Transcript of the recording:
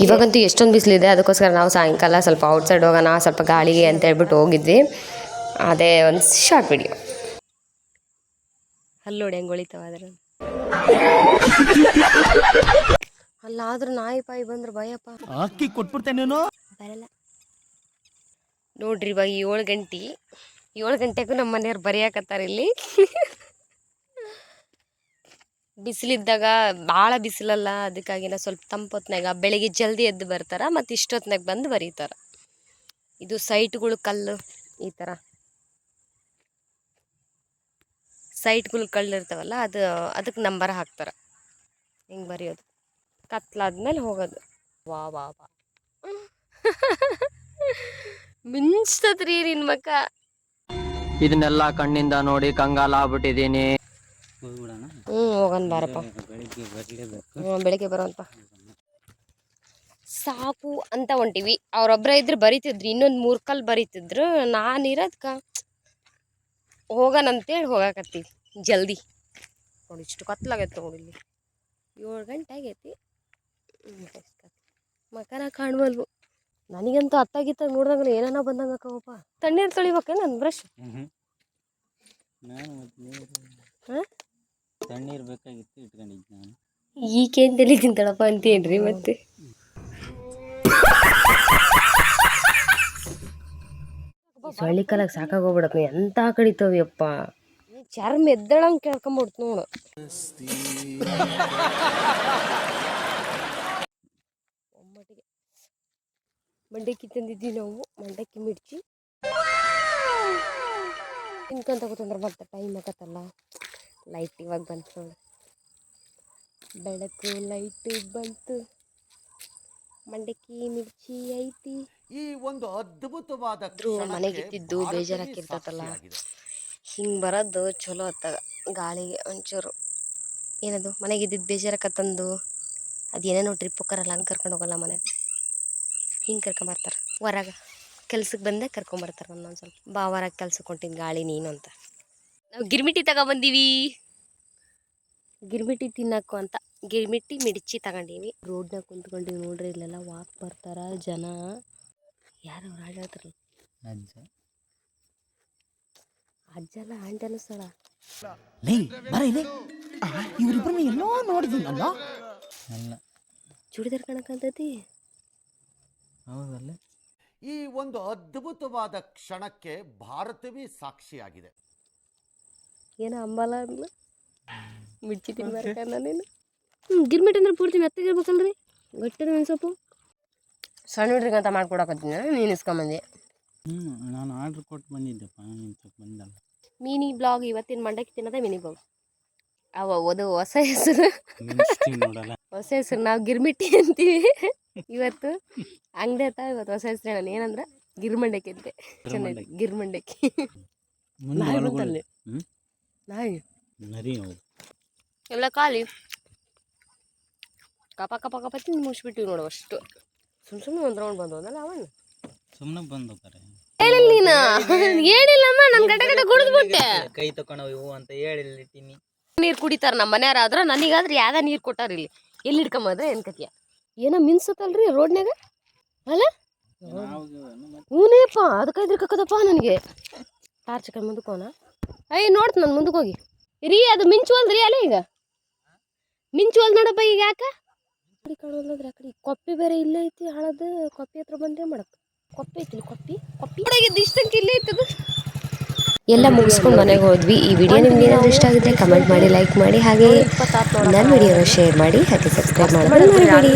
ಇವಾಗಂತೂ ಎಷ್ಟೊಂದು ಬಿಸಿಲಿದೆ, ಅದಕ್ಕೋಸ್ಕರ ನಾವು ಸಾಯಂಕಾಲ ಸ್ವಲ್ಪ ಔಟ್ಸೈಡ್ ಹೋಗೋಣ ಸ್ವಲ್ಪ ಗಾಳಿಗೆ ಅಂತ ಹೇಳ್ಬಿಟ್ಟು ಹೋಗಿದ್ವಿ. ಅದೇ ಒಂದು ಶಾರ್ಟ್ ವಿಡಿಯೋ. ಹಲ್ಲೋಡಿ ಹೆಂಗೆ ಹೊಳಿತಾವ ಅದ್ರ ಅಲ್ಲಾದ್ರೂ ನಾಯಿ ಪಾಯಿ ಬಂದ್ರೆ ಭಯಪ್ಪ ಅಕ್ಕಿ ಕೊಟ್ಬಿಡ್ತೇನೇನೋ ಬರಲ್ಲ. ನೋಡ್ರಿ ಇವಾಗ 7 ಗಂಟೆಗೂ ನಮ್ಮ ಮನೆಯವ್ರು ಬರೆಯಾಕತ್ತಾರ ಇಲ್ಲಿ. ಬಿಸಿಲಿದ್ದಾಗ ಭಾಳ ಬಿಸಿಲಲ್ಲ, ಅದಕ್ಕಾಗಿನ ಸ್ವಲ್ಪ ತಂಪೊತ್ನಾಗ ಬೆಳಿಗ್ಗೆ ಜಲ್ದಿ ಎದ್ದು ಬರ್ತಾರೆ ಮತ್ತು ಇಷ್ಟೊತ್ನಾಗ ಬಂದು ಬರೀತಾರೆ. ಇದು ಸೈಟ್ಗಳು ಕಲ್ಲು ಈ ಥರ ಸೈಟ್ಗಳು ಕಲ್ಲು ಇರ್ತಾವಲ್ಲ, ಅದಕ್ಕೆ ನಂಬರ್ ಹಾಕ್ತಾರೆ. ಹಿಂಗೆ ಬರೆಯೋದು, ಕತ್ಲಾದ್ಮೇಲೆ ಹೋಗೋದು. ವಾ ವಾ ವಾ ಮಿಂಚ್ತದ್ರಿ ನಿನ್ ಮಕ್ಕ. ಇದನ್ನೆಲ್ಲ ಕಣ್ಣಿಂದ ನೋಡಿ ಕಂಗಾಲ ಆಗ್ಬಿಟ್ಟಿದೀನಿ. ಹೋಗೋಣ ಬಾರಪ್ಪ, ಬೆಳಿಗ್ಗೆ ಬರೋಂತ ಸಾಕು ಅಂತ ಹೊಂಟಿವಿ. ಅವ್ರೊಬ್ಬರ ಇದ್ರೆ ಬರೀತಿದ್ರು, ಇನ್ನೊಂದು 3 ಕಲ್ಲು ಬರೀತಿದ್ರು. ನಾನಿರೋದ್ಕ ಹೋಗೋಣಂತೇಳಿ ಹೋಗಾಕತ್ತೀವಿ ಜಲ್ದಿ. ನೋಡಿ ಇಷ್ಟು ಕತ್ಲಾಗೈತೆ ನೋಡಿ, ಇಲ್ಲಿ 7 ಗಂಟೆ ಆಗೈತಿ. ಮಕನ ಕಾಣ್ವಲ್ವು ನನಗಂತೂ ಅತ್ತಾಗಿತ್ತಾಗ ನೋಡ್ದಂಗ ಏನಾನ ಬಂದಂಗ ಅಕ್ಕವಪ್ಪ. ತಣ್ಣೀರು ತೊಳಿಬೇಕೆ ನನ್ನ ಬ್ರಷ್? ತಣ್ಣೀರು ಬೇಕಾಗಿತ್ತು ಇಟ್ಕೊಂಡಿದ್ದೆ ನಾನು. ಈಗೇನು ತಲೆ ತಿಂತಾಳಪ್ಪ ಅಂತೇನ್ರಿ ಮತ್ತೆ. ಚಳಿಕಾಲಕ್ಕೆ ಸಾಕಾಗೋಗ್ಬಿಡತ್ತ, ಎಂತ ಕಡಿತಾವ್ಯಪ್ಪ. ಚರ್ಮ ಎದ್ದಳಂಗೆ ಕೇಳ್ಕೊಂಬಿಡ್ತು ನೋಡು. ಒಮ್ಮಟ್ಟಿಗೆ ಮಂಡಕ್ಕಿ ತಂದಿದ್ವಿ ನಾವು, ಮಂಡಕ್ಕಿ ಮಿರ್ಚಿ ತಿನ್ಕೊಂತ ಕೂತಂದ್ರೆ ಮತ್ತೆ ಟೈಮ್ ಆಗತ್ತಲ್ಲ. ಲೈಟ್ ಇವಾಗ ಬಂತು ನೋಡಿ, ಬೆಳಕು ಲೈಟು ಬಂತು, ಮಂಡಕ್ಕಿ ಮಿರ್ಚಿ ಐತಿ. ಈ ಒಂದು ಅದ್ಭುತವಾದ ಮನೆಗಿದ್ದು ಬೇಜಾರಾಕಿರ್ತತಲ್ಲ, ಹಿಂಗೆ ಬರೋದು ಚಲೋ ಹೊತ್ತಾಗ ಗಾಳಿಗೆ ಒಂಚೂರು ಏನದು ಮನೆಗಿದ್ದಿದ್ದು ಬೇಜಾರಕ್ಕಂದು ಅದೇನೇನೋ ಟ್ರಿಪ್ ಹೋಗಾರಲ್ಲ ಹಂಗೆ ಕರ್ಕೊಂಡು ಹೋಗಲ್ಲ ಮನೆಗೆ, ಹಿಂಗೆ ಕರ್ಕೊಂಬರ್ತಾರೆ. ಹೊರಗೆ ಕೆಲ್ಸಕ್ಕೆ ಬಂದೇ ಕರ್ಕೊಂಬರ್ತಾರೆ ನನ್ನೊಂದು ಸ್ವಲ್ಪ. ಬಾ ಹೊರಗೆ ಕೆಲ್ಸಕ್ಕೆ ಹೊಂಟಿದ್ದು ಗಾಳಿ ನೀನು ಅಂತ. ನಾವು ಗಿರ್ಮಿಟಿ ತಗೊಬಂದೀವಿ, ಗಿರ್ಮಿಟಿ ತಿನ್ನಕ್ಕು ಅಂತ ಗಿರ್ಮಿಟಿ ಮಿರ್ಚಿ ತಗೊಂಡೀವಿ. ರೋಡ್ನಾಗ ಕುಂತ್ಕೊಂಡಿವಿ ನೋಡ್ರಿ, ಇಲ್ಲೆಲ್ಲ ವಾಕ್ ಬರ್ತಾರ ಜನ. ಯಾರು ಆಡಾಡ್ತಾರ? ಅಜ್ಜಲ್ಲ ಆಂಟಿ ಅನ್ನಿಸ್ತಾಳ. ಇವರಿಬ್ಬರನ್ನ ಎಲ್ಲೋ ನೋಡಿದ್ದೀನಲ್ಲ. ಚೂಡಿದಾರ್ ಕಣಕಂತೈತಿ. ಹೌದಲ್ಲ, ಈ ಒಂದು ಅದ್ಭುತವಾದ ಕ್ಷಣಕ್ಕೆ ಭಾರತವೇ ಸಾಕ್ಷಿಯಾಗಿದೆ. ಏನೋ ಅಂಬಲ ಅಂದ್ಲು, ಮಿರ್ಚಿ ತಿನ್ಬಾರ್ಕ ನೀನು. ಗಿರ್ಮಿಟ್ ಅಂದ್ರೆ ಪೂರ್ತಿ ಮೆತ್ತಗಿರ್ಬೇಕಲ್ರಿ, ಗಟ್ಟಿನ ಮೆಣಸೊಪ್ಪು. ಸಣ್ಣ ಹುಡ್ರಿಗೆ ಅಂತ ಮಾಡ್ಕೊಡಕತ್ತೀನಿ, ನೀನು ಇಸ್ಕೊಂಬಂದಿ. ನಾನು ಆರ್ಡ್ರ್ ಕೊಟ್ಟು ಬಂದಿದ್ದೆಪ್ಪ, ಬಂದಲ್ಲ. ಮಿನಿ ಬ್ಲಾಗ್ ಇವತ್ತಿನ ಮಂಡಕ್ಕಿ ತಿನ್ನೋದೇ ಮಿನಿ ಬ್ಲಾಗ್. ಅದು ಹೊಸ ಹೆಸರು, ಹೊಸ ಹೆಸರು. ನಾವು ಗಿರ್ಮಿಟ್ಟಿ ಅಂತೀವಿ. ಇವತ್ತು ಅಂಗಡಿ ಆತ, ಇವತ್ತು ಹೊಸ ಹೆಸರು ನಾನು ಏನಂದ್ರೆ ಗಿರ್ಮಂಡಕ್ಕಿ ಅಂತೆ. ಚೆನ್ನಾಗಿ ಗಿರ್ಮಂಡಕ್ಕಿ. ನಾಯಿ ಬಂತಲ್ಲಿ, ನಾಯಿ ಎಲ್ಲ ಖಾಲಿ ಕಪ ಕಪ ಕಪ ತಿಂದು ಮುಗಿಸ್ಬಿಟ್ಟಿವಿ ನೋಡು ಅಷ್ಟು. ಸುಮ್ಮನೆ ಒಂದು ರೌಂಡ್ ಬಂದು ಹೋದಲ್ಲ ಅವನು ಸುಮ್ಮನೆ ಬಂದು ಹೇಳಿಲ್ಲ ನೀನು. ಹೇಳಿಲ್ಲಮ್ಮ, ನನ್ನ ಗಡ್ಡೆ ಗಡ್ಡೆ ಕುಡಿದ್ಬಿಟ್ಟೆ. ಕೈ ತಗೊಂಡು ಇವು ಅಂತ ಹೇಳಿಟ್ಟಿನಿ. ನೀರು ಕುಡಿತಾರ ನಮ್ಮ ಮನೆಯವ್ರ, ಆದ್ರೆ ನನಗಾದ್ರೆ ಯಾವ್ದ ನೀರು ಕೊಟ್ಟಾರ ಇಲ್ಲಿ. ಎಲ್ಲಿ ಹಿಡ್ಕೊಂಬಂದ್ರೆ ಏನು ಕತಿಯ ಏನೋ ಮಿನ್ಸತ್ತಲ್ರಿ ರೋಡ್ನಾಗ ಅಲ್ಲ. ಹೂನೇಪ್ಪ, ಅದಕ್ಕೆ ಇದ್ರಕ್ಕದಪ್ಪ ನನಗೆ ಟಾರ್ಚ್ ಕೈ ಮುಂದಕ್ಕೋನ. ಅಯ್ಯ ನೋಡ್ತು ನಾನು ಮುಂದಕ್ಕೆ ಹೋಗಿ ರೀ, ಅದು ಮಿಂಚುವಲ್ದ್ರಿ ಅಲ್ಲ. ಈಗ ಮಿಂಚುವಲ್ ನೋಡಪ್ಪ. ಈಗ ಯಾಕೆ ಕಡೆ ಕಾಣೋದ್ರೆ ಆ ಕಡೆ ಕೊಪ್ಪಿ ಬೇರೆ ಇಲ್ಲೇ ಐತಿ. ಹಳದ ಕೊಪ್ಪಿ ಹತ್ರ ಬಂದ್ರೆ ಮಾಡಕ್ಕೆ ಕೊಪ್ಪಿ ಐತಿ. ಕೊಪ್ಪಿ ಕೊಪ್ಪಿ ಇಷ್ಟಂಕ ಇಲ್ಲೇ ಐತದು. ಎಲ್ಲ ಮುಗಿಸ್ಕೊಂಡು ಮನೆಗೆ ಹೋದ್ವಿ. ಈ ವಿಡಿಯೋ ನಿಮ್ಗೆ ಏನಾದರೂ ಇಷ್ಟ ಆಗಿದ್ರೆ ಕಮೆಂಟ್ ಮಾಡಿ, ಲೈಕ್ ಮಾಡಿ, ಹಾಗೆ ನನ್ನ ವಿಡಿಯೋನ ಶೇರ್ ಮಾಡಿ, ಹಾಗೆ ಸಬ್ಸ್ಕ್ರೈಬ್ ಮಾಡೋದು ಮರಿಬೇಡಿ.